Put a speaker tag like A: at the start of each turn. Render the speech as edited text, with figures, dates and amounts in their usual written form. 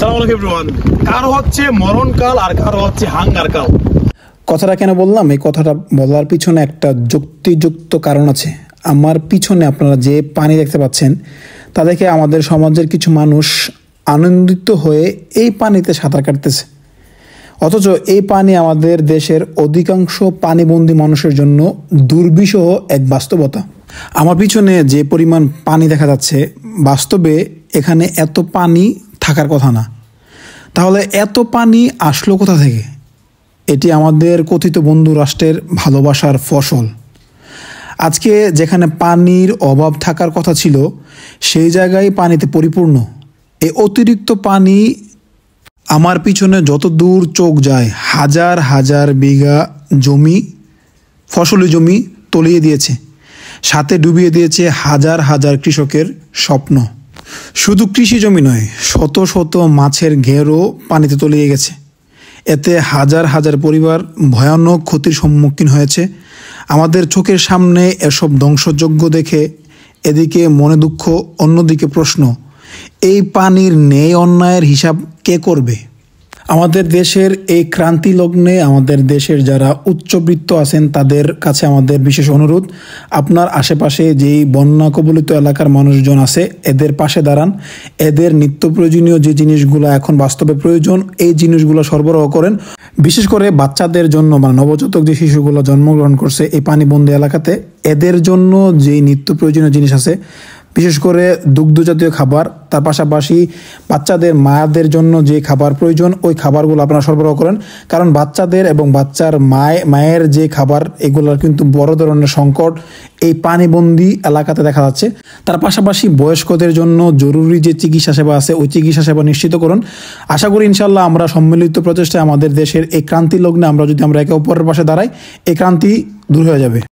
A: আসসালামু আলাইকুম এভরিওয়ান। কারো হচ্ছে মরণকাল আর কারো হচ্ছে হাঙ্গার কাল।
B: কথাটা কেন বললাম? এই কথাটা বলার পিছনে একটা যুক্তিযুক্ত কারণ আছে। আমার পিছনে আপনারা যে পানি দেখতে পাচ্ছেন তা দেখে আমাদের সমাজের কিছু মানুষ আনন্দিত হয়ে এই পানিতে সাঁতার কাটতেছে, অথচ এই পানি আমাদের দেশের অধিকাংশ পানিবন্দী মানুষের জন্য দুর্বিষহ এক বাস্তবতা। আমার পিছনে যে পরিমাণ পানি দেখা যাচ্ছে, বাস্তবে এখানে এত পানি থাকার কথা না। তাহলে এত পানি আসলো কোথা থেকে? এটি আমাদের কথিত বন্ধু রাষ্ট্রের ভালোবাসার ফসল। আজকে যেখানে পানির অভাব থাকার কথা ছিল, সেই জায়গায় পানিতে পরিপূর্ণ। এই অতিরিক্ত পানি আমার পিছনে যত দূর চোখ যায়, হাজার হাজার বিঘা জমি, ফসলি জমি তলিয়ে দিয়েছে, সাথে ডুবিয়ে দিয়েছে হাজার হাজার কৃষকের স্বপ্ন। শুধু কৃষি জমি নয়, শত শত মাছের ঘেরও পানিতে তলিয়ে গেছে। এতে হাজার হাজার পরিবার ভয়ানক ক্ষতির সম্মুখীন হয়েছে। আমাদের চোখের সামনে এসব ধ্বংসযজ্ঞ দেখে এদিকে মনে দুঃখ, অন্যদিকে প্রশ্ন, এই পানির ন্যায় অন্যায়ের হিসাব কে করবে? আমাদের দেশের এই ক্রান্তি লগ্নে আমাদের দেশের যারা উচ্চবিত্ত আছেন তাদের কাছে আমাদের বিশেষ অনুরোধ, আপনার আশেপাশে যেই বন্যা কবলিত এলাকার মানুষজন আছে এদের পাশে দাঁড়ান। এদের নিত্য প্রয়োজনীয় যে জিনিসগুলো এখন বাস্তবে প্রয়োজন, এই জিনিসগুলো সরবরাহ করেন। বিশেষ করে বাচ্চাদের জন্য বা নবজাতক যে শিশুগুলো জন্মগ্রহণ করছে এই পানিবন্দী এলাকাতে, এদের জন্য যেই নিত্য প্রয়োজনীয় জিনিস আছে, বিশেষ করে দুগ্ধজাতীয় খাবার, তার পাশাপাশি বাচ্চাদের মায়েদের জন্য যে খাবার প্রয়োজন ওই খাবারগুলো আপনারা সরবরাহ করেন। কারণ বাচ্চাদের এবং বাচ্চার মায়ের যে খাবার, এগুলোর কিন্তু বড় ধরনের সংকট এই পানিবন্দী এলাকাতে দেখা যাচ্ছে। তার পাশাপাশি বয়স্কদের জন্য জরুরি যে চিকিৎসা সেবা আছে ওই চিকিৎসা সেবা নিশ্চিত করুন। আশা করি ইনশাল্লাহ আমরা সম্মিলিত প্রচেষ্টায় আমাদের দেশের এই ক্রান্তি লগ্নে আমরা যদি একে অপরের পাশে দাঁড়াই, এই ক্রান্তি দূর হয়ে যাবে।